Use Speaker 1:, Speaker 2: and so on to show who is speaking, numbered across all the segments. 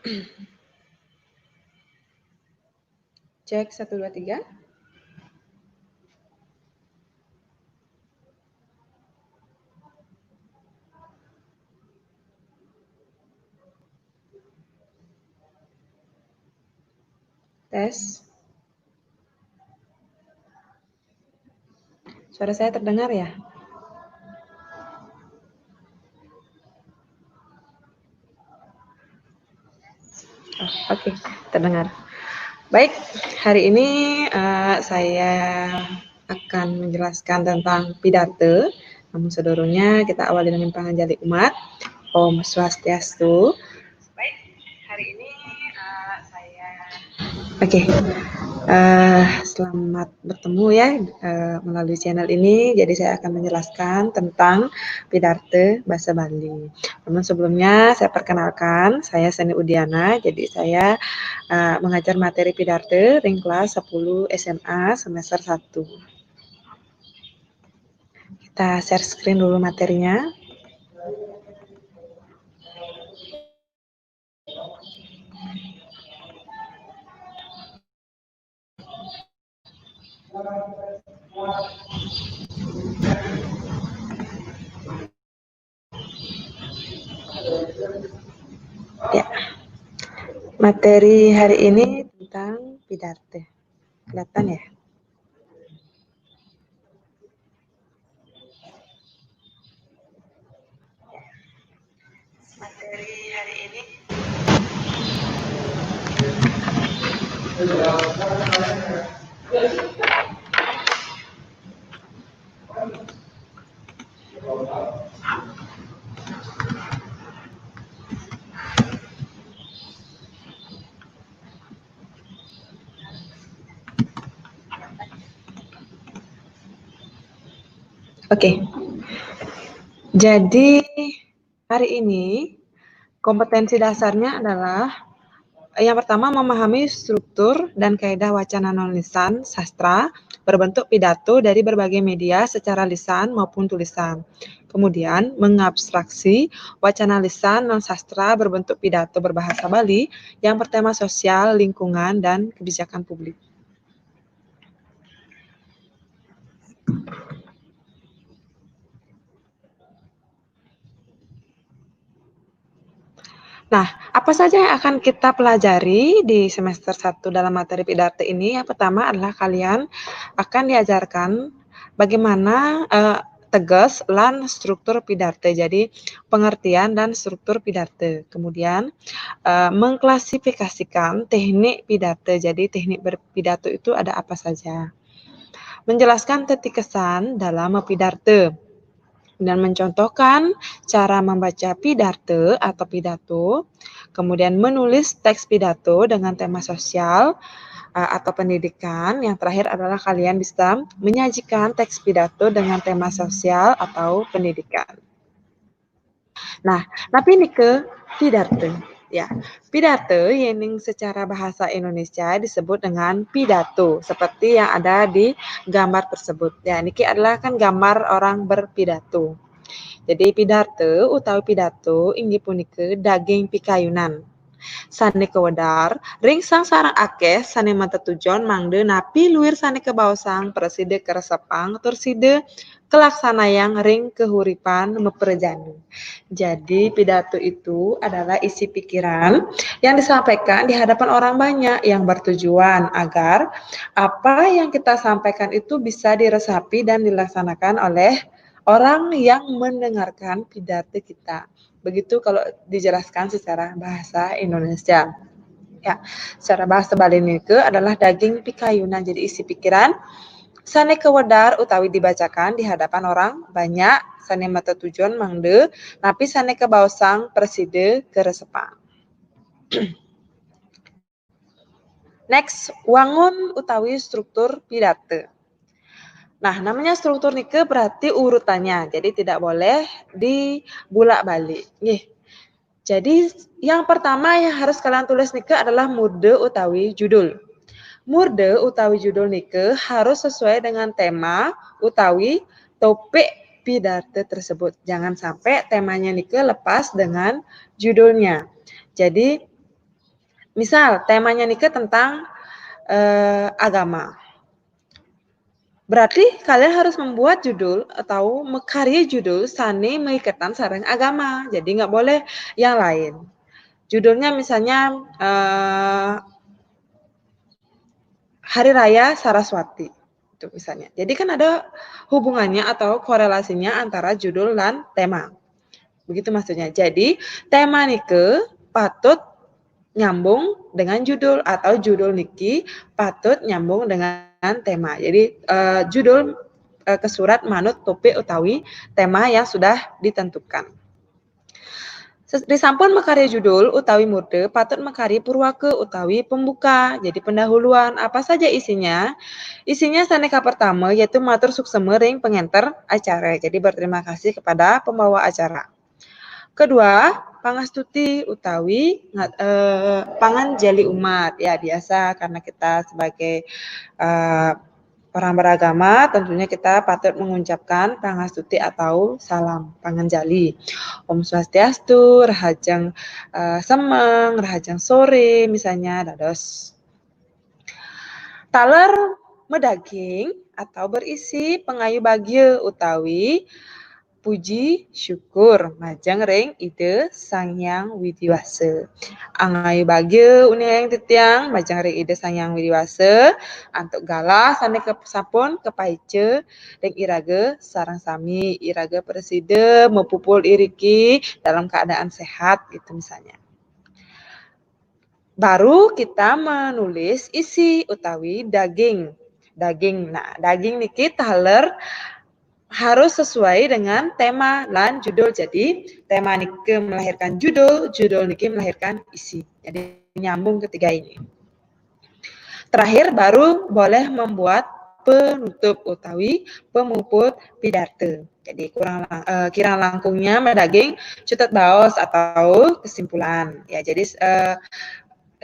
Speaker 1: Cek 1, 2, 3. Tes. Suara saya terdengar ya? Oh, Oke, terdengar. Baik, hari ini saya akan menjelaskan tentang pidato. Namun sebelumnya kita awali dengan panganjali umat. Om Swastiastu. Baik, hari ini saya. Oke, selamat bertemu ya melalui channel ini. Jadi saya akan menjelaskan tentang pidato bahasa Bali. Namun sebelumnya saya perkenalkan, saya Seni Udiana. Jadi saya mengajar materi pidato ring kelas 10 SMA semester 1. Kita share screen dulu materinya. Ya, materi hari ini tentang pidato. Kelihatan ya? Materi hari ini. Oke. Jadi hari ini kompetensi dasarnya adalah yang pertama memahami struktur dan kaidah wacana non-lisan sastra berbentuk pidato dari berbagai media secara lisan maupun tulisan. Kemudian mengabstraksi wacana lisan non-sastra berbentuk pidato berbahasa Bali yang bertema sosial, lingkungan, dan kebijakan publik. Nah, apa saja yang akan kita pelajari di semester 1 dalam materi pidato ini? Yang pertama adalah kalian akan diajarkan bagaimana tegas lan struktur pidato. Jadi, pengertian dan struktur pidato. Kemudian, mengklasifikasikan teknik pidato. Jadi, teknik berpidato itu ada apa saja. Menjelaskan titik kesan dalam pidato dan mencontohkan cara membaca pidato atau pidato, kemudian menulis teks pidato dengan tema sosial atau pendidikan. Yang terakhir adalah kalian bisa menyajikan teks pidato dengan tema sosial atau pendidikan. Nah, tapi ini ke pidato. Ya, pidato yang secara bahasa Indonesia disebut dengan pidato, seperti yang ada di gambar tersebut. Ya, ini adalah kan gambar orang berpidato. Jadi pidato utawi pidato inggih punika daging pikayunan. Sane kewedar, ring sang sarang akeh sane matetujon mangde napi luir sane kebaosang preside keresepang turside kelaksanayang ring kehuripan meperjani. Jadi pidato itu adalah isi pikiran yang disampaikan di hadapan orang banyak yang bertujuan agar apa yang kita sampaikan itu bisa diresapi dan dilaksanakan oleh orang yang mendengarkan pidato kita. Begitu kalau dijelaskan secara bahasa Indonesia. Ya, secara bahasa Bali nike adalah daging pikayunan, jadi isi pikiran sane kewedar utawi dibacakan di hadapan orang banyak sane mata tujuan mangde napi sane kebaosang preside keresepang. Next, wangun utawi struktur pidato. Nah, namanya struktur nike berarti urutannya, jadi tidak boleh dibulak-balik. Jadi yang pertama yang harus kalian tulis nike adalah murde utawi judul. Murde utawi judul nike harus sesuai dengan tema utawi topik pidato tersebut. Jangan sampai temanya nike lepas dengan judulnya. Jadi Misal temanya nih tentang agama. Berarti kalian harus membuat judul atau karya judul sani mengikatan sareng agama. Jadi nggak boleh yang lain. Judulnya misalnya Hari Raya Saraswati. Itu misalnya. Jadi kan ada hubungannya atau korelasinya antara judul dan tema. Begitu maksudnya. Jadi tema nike patut nyambung dengan judul atau judul niki patut nyambung dengan tema. Jadi judul ke surat manut topik utawi tema yang sudah ditentukan. Disampun makarya judul utawi mode patut makarya purwake utawi pembuka. Jadi pendahuluan apa saja isinya? Isinya saneka pertama yaitu matur sukseme ring pengenter acara. Jadi berterima kasih kepada pembawa acara. Kedua, pangastuti utawi pangan jali umat. Ya biasa karena kita sebagai orang beragama tentunya kita patut mengucapkan pangastuti atau salam panganjali. Om Swastiastu, Rahajang Semeng, Rahajang Sore misalnya dados. Taler medaging atau berisi pengayu bagya utawi puji syukur majang ring ide Sang Hyang Widiwasa. Angai bagya uning tetiang majang ring ide Sang Hyang Widiwasa antuk galah sane sapun kepaice ring iraga sarang sami iraga preside mepupul iriki dalam keadaan sehat gitu misalnya. Baru kita menulis isi utawi daging. Nah, daging niki taler harus sesuai dengan tema dan judul. Jadi tema niki melahirkan judul, judul niki melahirkan isi. Jadi nyambung ketiga ini. Terakhir baru boleh membuat penutup utawi pemuput pidato. Jadi kirang langkungnya medaging cutet baos atau kesimpulan. Ya, jadi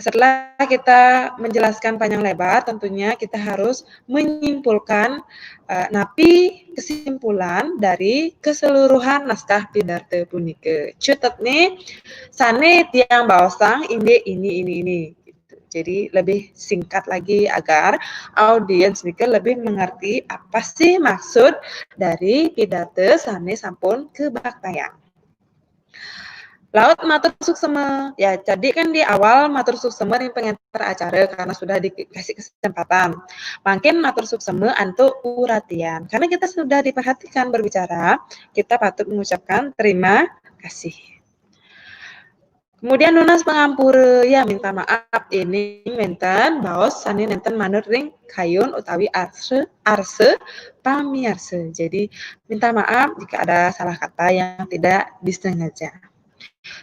Speaker 1: setelah kita menjelaskan panjang lebar, tentunya kita harus menyimpulkan napi kesimpulan dari keseluruhan naskah pidato punike. Cutet nih, sane tiang baosang inde ini. Gitu. Jadi lebih singkat lagi agar audiens nih lebih mengerti apa sih maksud dari pidato sane sampun kebaktayang. Laut matur sukseme. Ya, jadi kan di awal matur sukseme yang pengantar acara karena sudah dikasih kesempatan. Makin matur sukseme antuk uratian. Karena kita sudah diperhatikan berbicara, kita patut mengucapkan terima kasih. Kemudian nunas pengampura, ya minta maaf ini menten baos sani nenten manut ring kayun utawi arse pamiarse. Jadi minta maaf jika ada salah kata yang tidak disengaja.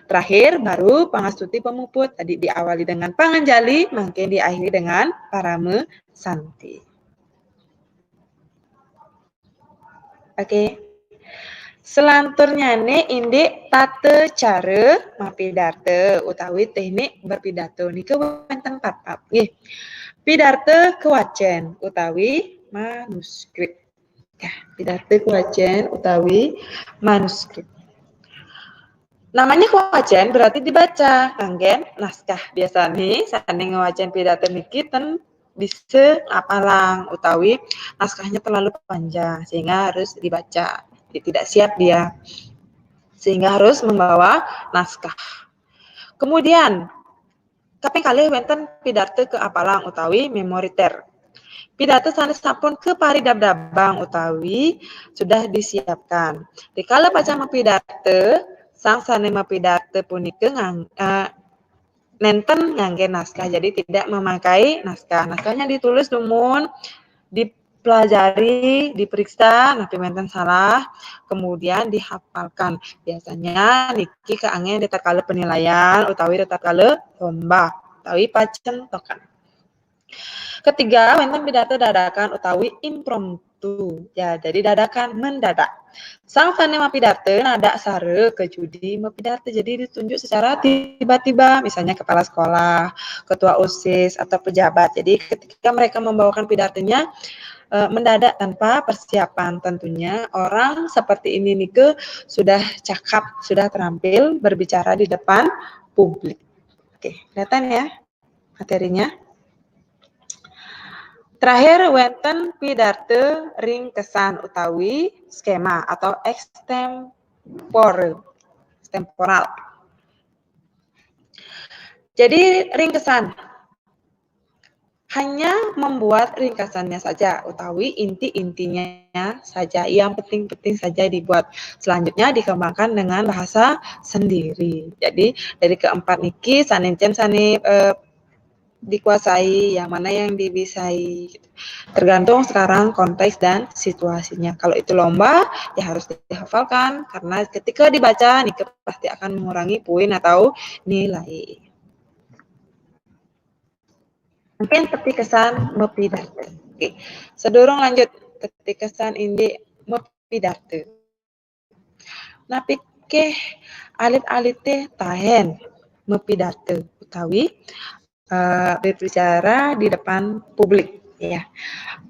Speaker 1: Terakhir baru pangastuti pemuput. Tadi diawali dengan panganjali, makin diakhiri dengan parame santi. Oke. Selanturnya nih indi tata cara mapidato utawi teknik berpidato niki wonten papat nggih. Pidato kewacen utawi manuskrip. Ya, pidato kewacen utawi manuskrip. Namanya kewacen berarti dibaca, kanggen naskah biasa nih sane ngewacen pidato niki ten bisa apalang utawi naskahnya terlalu panjang sehingga harus dibaca. Tidak siap dia sehingga harus membawa naskah. Kemudian kaping kalih wonten pidato ke apalang utawi memoriter. Pidato sanes sampun ke paridabdabang utawi sudah disiapkan. Dikala baca pidato sang sanema pidato punika nenten ngangge naskah, jadi tidak memakai naskah. Naskahnya ditulis lumun, dipelajari, diperiksa, napi menten salah, kemudian dihafalkan. Biasanya niki keangen ditakale penilaian utawi ditakale lomba utawi pacentokan. Ketiga, wonten pidato dadakan utawi impromptu. Ya, jadi dadakan mendadak. Sang sanema pidato nada sare ke judi pidato. Jadi ditunjuk secara tiba-tiba, misalnya kepala sekolah, ketua OSIS atau pejabat. Jadi ketika mereka membawakan pidatonya mendadak tanpa persiapan, tentunya orang seperti ini nih sudah cakap, sudah terampil berbicara di depan publik. Oke, kelihatan ya? materinya. Terakhir, wonten pidarte ringkesan utawi skema atau extemporal. Jadi ringkesan hanya membuat ringkasannya saja, utawi inti-intinya saja, yang penting-penting saja dibuat. Selanjutnya dikembangkan dengan bahasa sendiri. Jadi dari keempat niki sanencen sane dikuasai, yang mana yang dibisai. Tergantung sekarang konteks dan situasinya. Kalau itu lomba, ya harus dihafalkan, karena ketika dibaca, niki pasti akan mengurangi poin atau nilai. Mungkin petik kesan mepidarte. Oke. Sedurung lanjut petik kesan indi mepidarte. Nah, pikeh alit-alit teh tahen mepidarte utawi berbicara di depan publik, ya.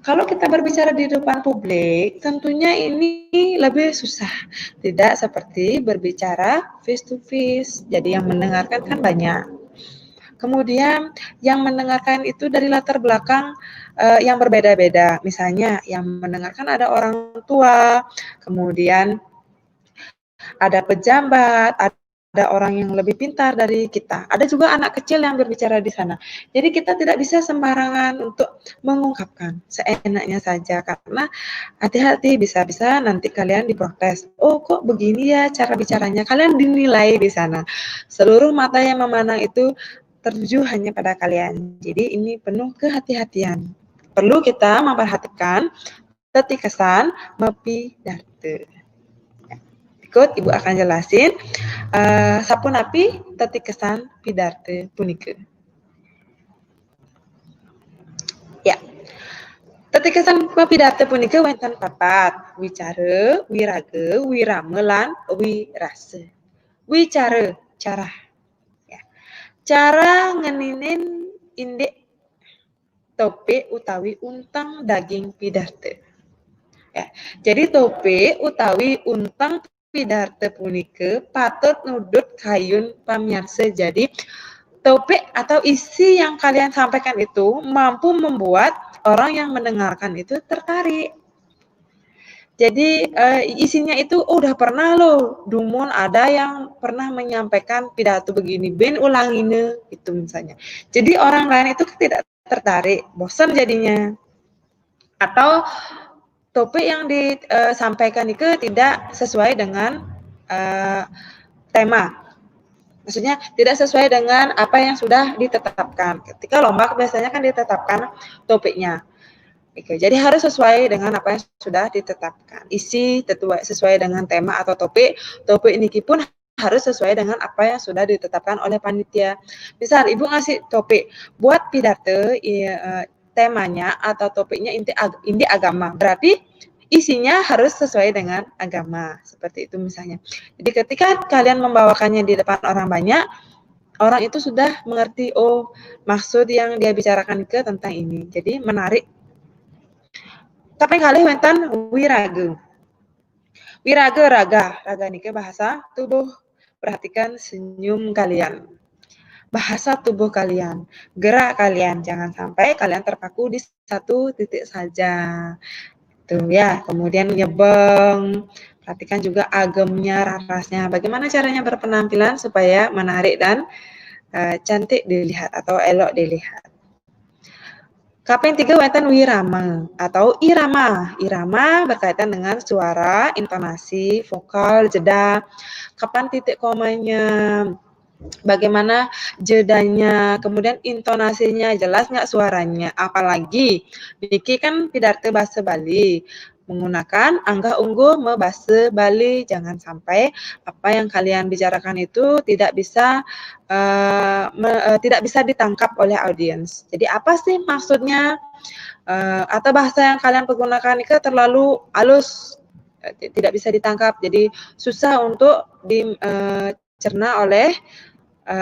Speaker 1: Kalau kita berbicara di depan publik, tentunya ini lebih susah. Tidak seperti berbicara face to face. Jadi yang mendengarkan kan banyak. Kemudian yang mendengarkan itu dari latar belakang yang berbeda-beda. Misalnya yang mendengarkan ada orang tua, kemudian ada pejabat, ada orang yang lebih pintar dari kita. Ada juga anak kecil yang berbicara di sana. Jadi kita tidak bisa sembarangan untuk mengungkapkan seenaknya saja, karena hati-hati, bisa-bisa nanti kalian diprotes. Oh, kok begini ya cara bicaranya? Kalian dinilai di sana. Seluruh mata yang memandang itu tertuju hanya pada kalian. Jadi ini penuh kehati-hatian. Perlu kita memperhatikan petik kesan mepidarte. Ikut Ibu akan jelasin sapunapi tetik kesan pidarte punika. Ya. Tetik kesan pidarte punika wonten papat: wicara, wirage, wirame, lan wirase. Wicara, cara. Ya. Cara ngeninin indek tope utawi untang daging pidarte. Ya. Jadi tope utawi untang pidarte punika patut nudut kayun pamirsa. Jadi topik atau isi yang kalian sampaikan itu mampu membuat orang yang mendengarkan itu tertarik. Jadi isinya itu udah pernah loh, Dumun ada yang pernah menyampaikan pidato begini, ben ulangine itu misalnya. Jadi orang lain itu tidak tertarik, bosan jadinya. Atau topik yang disampaikan itu tidak sesuai dengan tema. Maksudnya tidak sesuai dengan apa yang sudah ditetapkan. Ketika lomba biasanya kan ditetapkan topiknya. Oke, jadi harus sesuai dengan apa yang sudah ditetapkan. Isi sesuai dengan tema atau topik. Topik ini pun harus sesuai dengan apa yang sudah ditetapkan oleh panitia. Misal Ibu ngasih topik, buat pidato temanya atau topiknya inti agama. Berarti isinya harus sesuai dengan agama. Seperti itu misalnya. Jadi ketika kalian membawakannya di depan orang banyak, orang itu sudah mengerti, oh maksud yang dia bicarakan ke tentang ini. Jadi menarik. Kaping kalih wonten wirage. Wirage raga. Raga niki bahasa tubuh. Perhatikan senyum kalian. Bahasa tubuh kalian. Gerak kalian. Jangan sampai kalian terpaku di satu titik saja. Tuh ya. Kemudian nyebeng. Perhatikan juga agemnya, rarasnya. Bagaimana caranya berpenampilan supaya menarik dan cantik dilihat atau elok dilihat. Kaping 3 wonten wirama atau irama. Irama berkaitan dengan suara, intonasi, vokal, jeda, kapan titik komanya, bagaimana jedanya, kemudian intonasinya, jelas nggak suaranya. Apalagi niki kan pidarte bahasa Bali, menggunakan angga ungguh bahasa Bali. Jangan sampai apa yang kalian bicarakan itu tidak bisa ditangkap oleh audiens. Jadi apa sih maksudnya? Atau bahasa yang kalian pergunakan itu terlalu halus, tidak bisa ditangkap. Jadi susah untuk dicerna oleh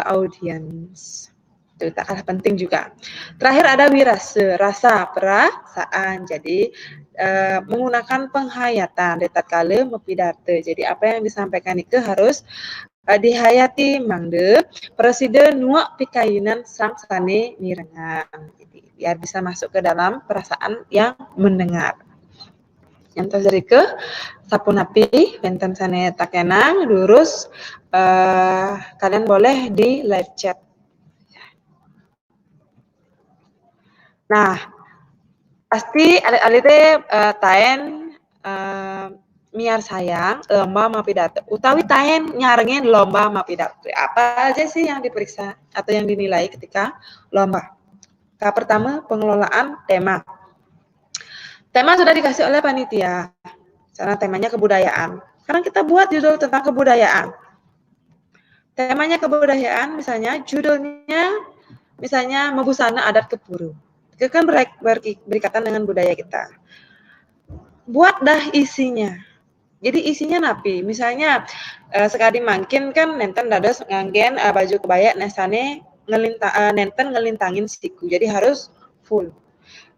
Speaker 1: audiens. Itu tak kalah penting juga. Terakhir ada wirase, rasa, perasaan. Jadi menggunakan penghayatan tatkala mepidarte. Jadi apa yang disampaikan itu harus dihayati mangde presiden nuak pikainan sang sane mirengan. Jadi biar bisa masuk ke dalam perasaan yang mendengar. Yang terjadi ke sapunapi benten sane takenang lurus kalian boleh di live chat. Nah, pasti alit-alit taen miar sayang lomba mapidato utawi taen nyarengin lomba mapidato. Apa aja sih yang diperiksa atau yang dinilai ketika lomba? Pertama, pengelolaan tema. Tema sudah dikasih oleh panitia. Karena temanya kebudayaan. Sekarang kita buat judul tentang kebudayaan. Temanya kebudayaan, misalnya judulnya misalnya Mebusana Adat Kepuru. Itu kan berkaitan dengan budaya kita. Buat dah isinya. Jadi isinya napi. Misalnya sekali mangkin kan nenten dados nganggen baju kebaya nesane nenten ngelintangin siku. Jadi harus full.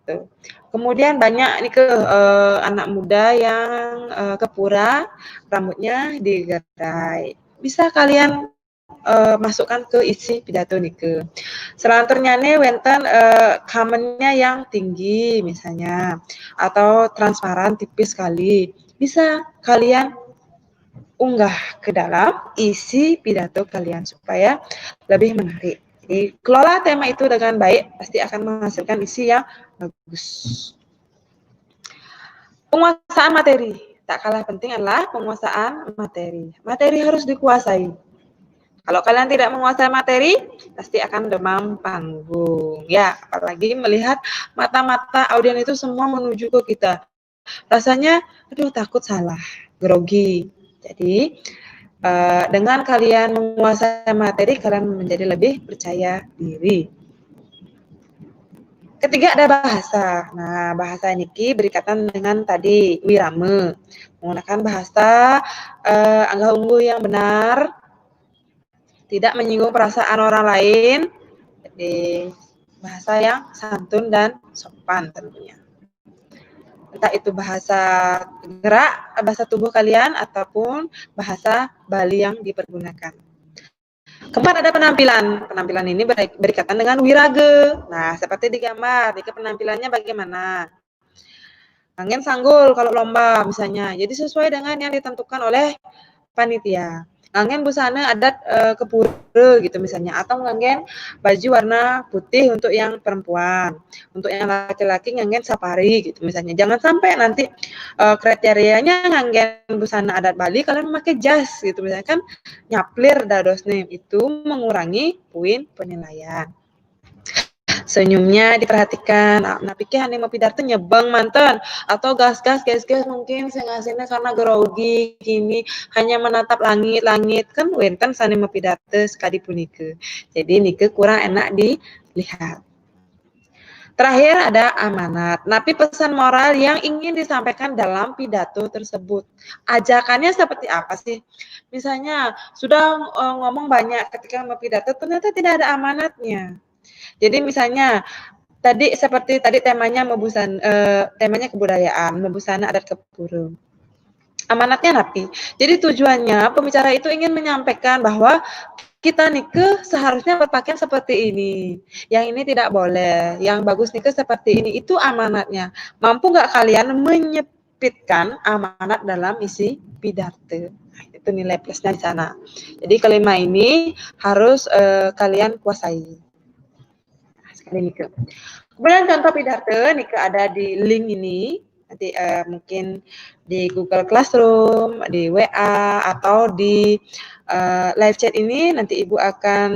Speaker 1: Tuh. Kemudian banyak nih ke anak muda yang kepura rambutnya digerai. Bisa kalian masukkan ke isi pidato nike. Selanjutnya nih wenten kamennya yang tinggi misalnya atau transparan tipis sekali. Bisa kalian unggah ke dalam isi pidato kalian supaya lebih menarik. Jadi, kelola tema itu dengan baik pasti akan menghasilkan isi yang bagus. Penguasaan materi. Tak kalah penting adalah penguasaan materi. Materi harus dikuasai. Kalau kalian tidak menguasai materi, pasti akan demam panggung. Ya, apalagi melihat mata-mata audien itu semua menuju ke kita. Rasanya, aduh takut salah, grogi. Jadi, dengan kalian menguasai materi, kalian menjadi lebih percaya diri. Ketiga ada bahasa. Nah, bahasa niki berikatan dengan tadi wirame. Menggunakan bahasa angga unggul yang benar, tidak menyinggung perasaan orang lain, jadi bahasa yang santun dan sopan tentunya. Entah itu bahasa gerak, bahasa tubuh kalian, ataupun bahasa Bali yang dipergunakan. Keempat ada penampilan. Penampilan ini berikatan dengan wirage. Nah, seperti di gambar, jika penampilannya bagaimana? Angin sanggul kalau lomba misalnya. Jadi sesuai dengan yang ditentukan oleh panitia. Ngangen busana adat kepura gitu misalnya, atau ngangen baju warna putih untuk yang perempuan, untuk yang laki-laki ngangen safari gitu misalnya. Jangan sampai nanti kriterianya ngangen busana adat Bali kalian memakai jas gitu misalnya, kan nyaplir dadosnya, itu mengurangi poin penilaian. Senyumnya diperhatikan. Nah, pikir hanya mau pidato nyebang mantan atau gas-gas mungkin sengasihnya karena grogi gini hanya menatap langit kan wenten sane mau pidato sekali punike. Jadi nike kurang enak dilihat. Terakhir ada amanat. Napi pesan moral yang ingin disampaikan dalam pidato tersebut. Ajakannya seperti apa sih? Misalnya sudah ngomong banyak ketika mau pidato ternyata tidak ada amanatnya. Jadi misalnya tadi seperti tadi temanya temanya kebudayaan, Mebusana Adat Kepuru. Amanatnya napi. Jadi tujuannya pembicara itu ingin menyampaikan bahwa kita nike seharusnya berpakaian seperti ini. Yang ini tidak boleh. Yang bagus nike seperti ini. Itu amanatnya. Mampu nggak kalian menyepitkan amanat dalam isi pidato? Itu nilai plusnya di sana. Jadi kelima ini harus kalian kuasai. Nike. Kemudian contoh pidato Nike ada di link ini, nanti mungkin di Google Classroom, di WA atau di live chat ini nanti Ibu akan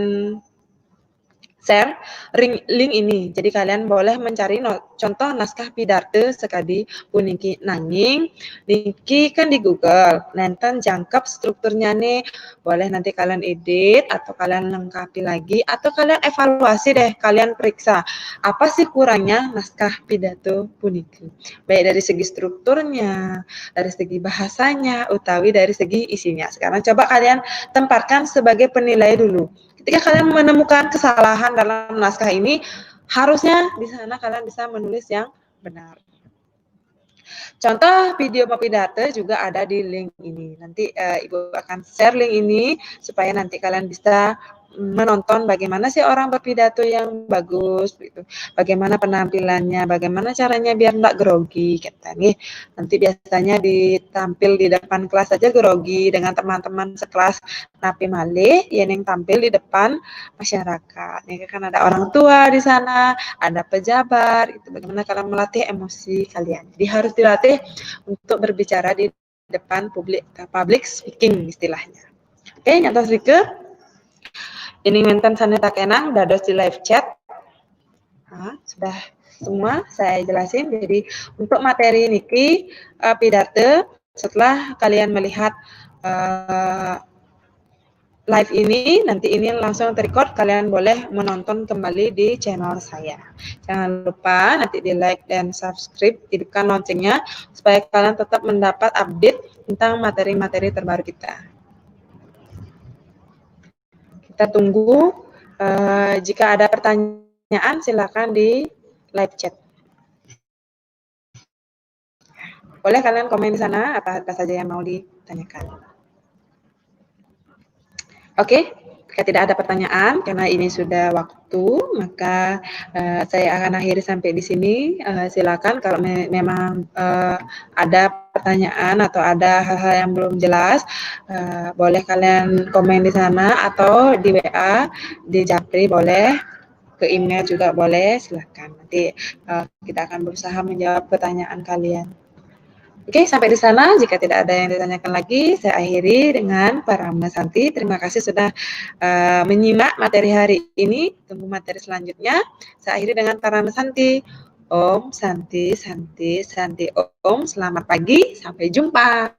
Speaker 1: share link ini. Jadi kalian boleh mencari contoh naskah pidato sekali puniki nanging niki kan di Google. Nenten jangkep strukturnya nih. Boleh nanti kalian edit atau kalian lengkapi lagi atau kalian evaluasi deh, kalian periksa apa sih kurangnya naskah pidato puniki. Baik dari segi strukturnya, dari segi bahasanya, utawi dari segi isinya. Sekarang coba kalian tempatkan sebagai penilai dulu. Ketika kalian menemukan kesalahan dalam naskah ini, harusnya di sana kalian bisa menulis yang benar. Contoh video pidato juga ada di link ini. Nanti Ibu akan share link ini supaya nanti kalian bisa menonton bagaimana sih orang berpidato yang bagus, gitu. Bagaimana penampilannya, bagaimana caranya biar enggak grogi, kata nih. Nanti biasanya ditampil di depan kelas aja grogi dengan teman-teman sekelas, tapi malih yang tampil di depan masyarakat. Ini kan ada orang tua di sana, ada pejabat, itu bagaimana kalian melatih emosi kalian. Jadi harus dilatih untuk berbicara di depan public speaking istilahnya. Oke, nyantos Rike. Ini menten saneta kenang dados di live chat. Nah, sudah semua saya jelasin. Jadi untuk materi niki pidato setelah kalian melihat live ini, nanti ini langsung terrecord, kalian boleh menonton kembali di channel saya. Jangan lupa nanti di like dan subscribe, hidupkan loncengnya supaya kalian tetap mendapat update tentang materi-materi terbaru kita. Kita tunggu, jika ada pertanyaan silakan di live chat. Boleh kalian komen di sana apa saja yang mau ditanyakan. Oke, jika tidak ada pertanyaan karena ini sudah waktu, maka saya akan akhiri sampai di sini. Silakan kalau memang ada pertanyaan atau ada hal-hal yang belum jelas, boleh kalian komen di sana atau di WA, di Japri boleh, ke email juga boleh, silakan. Nanti kita akan berusaha menjawab pertanyaan kalian. Oke, sampai di sana. Jika tidak ada yang ditanyakan lagi, saya akhiri dengan Paramna Santi. Terima kasih sudah menyimak materi hari ini. Tunggu materi selanjutnya. Saya akhiri dengan Paramna Santi. Om Santi, Santi, Santi Om. Selamat pagi, sampai jumpa.